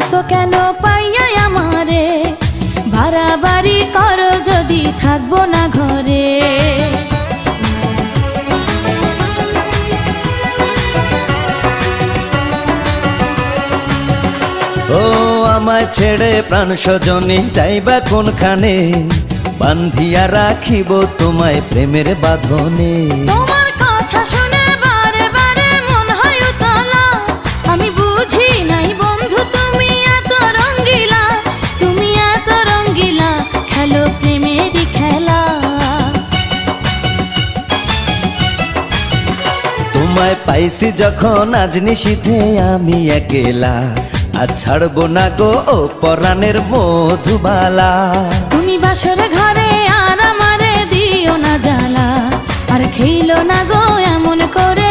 আইসো কেন পাইয়া আমারে, বাড়াবাড়ি করো যদি থাকবো না ঘরে। ও আমায় ছেড়ে প্রাণ স্বজনে যাইবা কোনখানে, বান্ধিয়া রাখিব তোমায় প্রেমের বাঁধনে। তোমার কথা শুনে বারে বারে মন হয় উতলা, আমি বুঝি নাই বন্ধু তুমি এত রঙ্গিলা, তুমি এত রঙ্গিলা, খেলো প্রেমেরই খেলা। তোমায় পাইছি যখন আজ নিশীথে আমি একেলা, আর ছাড়বো না গো ও পরাণের মধুবালা। তুমি বাসর ঘরে আর আমারে দিও না জ্বালা, আর খেইলো না গো এমন করে